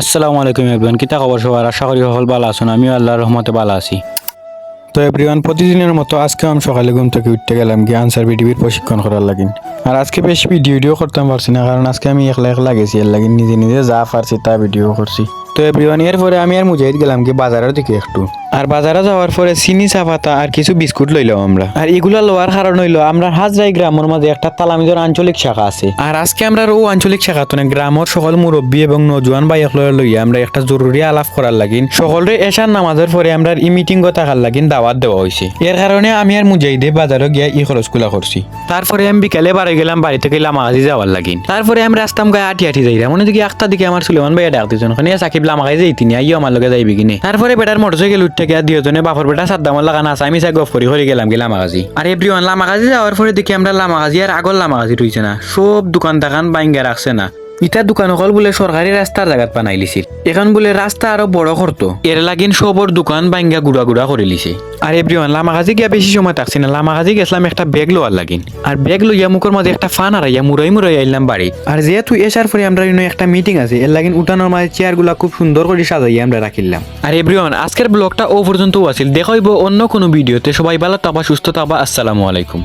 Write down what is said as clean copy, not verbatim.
আসসালামু আলাইকুম এভরিওয়ান, কিতা খবর সবার? আশা করি সকল ভালো আছেন। আমিও আল্লাহর রহমতে ভালো আছি। তো এভরিওয়ান, প্রতিদিনের মতো আজকে আমি সকালে ঘুম থেকে উঠতে গেলাম কি আনসার বিডিবির প্রশিক্ষণ করার লাগিন। আর আজকে বেশ ভিডিও করতে পারছি না, কারণ আজকে আমি একলা একলা গেছি, এর লাগিন নিজে নিজে যা পারছি তা ভিডিও করছি। তো এভরিওয়ান, এরপরে আমি আর মুজাহিদ গেলাম কি বাজারের দিকে একটু। আর বাজারে যাওয়ার পরে চিনি চা পাতা আর কিছু বিস্কুট লইলাম আমরা। আর এগুলা লওয়ার কারণ হইলো আমরা হাজরাই গ্রামের মাঝে একটা তালামিজর আঞ্চলিক শাখা আছে। আর আজকে আমরা ও আঞ্চলিক শাখা তো গ্রামের সকল মুরব্বী এবং নজওয়ান ভাই লইয়া আমরা একটা জরুরি আলাপ করার লাগিন সকলরে এশার নামাজের পরে আমরা ই মিটিং থাকার লাগিন দাওয়াত দেওয়া হয়েছে। এর কারণে আমি আর মুজাহিদে বাজারে গিয়া ই খরচগুলা করছি। তারপরে আমি বিকালে বাড়ি গেলাম, বাড়ি থেকে লামাগাজি যাওয়ার লাগিন। তারপরে আমরা রাস্তাম গায়ে আটি যাইলাম, মনে দিকে একটা দিকে আমার সুলেমান ভাইয়া ডাক দিয়েছেন, ওখানে সাকিব লামাগাই যাই তিনি আইও আমার লগে যাইবি কিনে। তারপরে বেটার মোটরসাইকেল উঠতে গিয়া দিওজনে বাপর বেটা সাদ্দামর লাগানো আছে, আমি গফ করি গেলাম কি লামাগাজি। আর এভরিওয়ান, লামাগাজি যাওয়ার পরে দেখি আমরা লামাগাজি আর আগর লামাগাজি রইছে না, সব দোকান দাকান বাইঙ্গা রাখছে না। ইটা দোকান অকল বলে সরকারি রাস্তার জায়গাত বানাই লিছিল, এখন বলে রাস্তা আরো বড় করতো, এর লাগিন সবর দোকান বাইঙ্গা গুড়া করে লিছে। আর এভরিওয়ান, লামাগাজি গিয়া বেশি সময় থাকছি না, লামাগাজি গেছিলাম একটা ব্যাগ লোয়ার লাগিন। আর ব্যাগ লইয়া মুখের মাঝে একটা ফান হারাইয়া মুরাই আইলাম বাড়ি। আর যেহেতু এসার পরে আমরা একটা মিটিং আছে, এর লাগিন উঠানোর মাঝে চেয়ার গুলা খুব সুন্দর করে সাজাইয়া আমরা রাখিলাম। আর এভরিওয়ান, আজকের ব্লগটা ও পর্যন্ত আছিল, দেখাইব অন্য কোনো ভিডিওতে। সবাই ভালো থাকবা, সুস্থ থাকবা। আসসালামু আলাইকুম।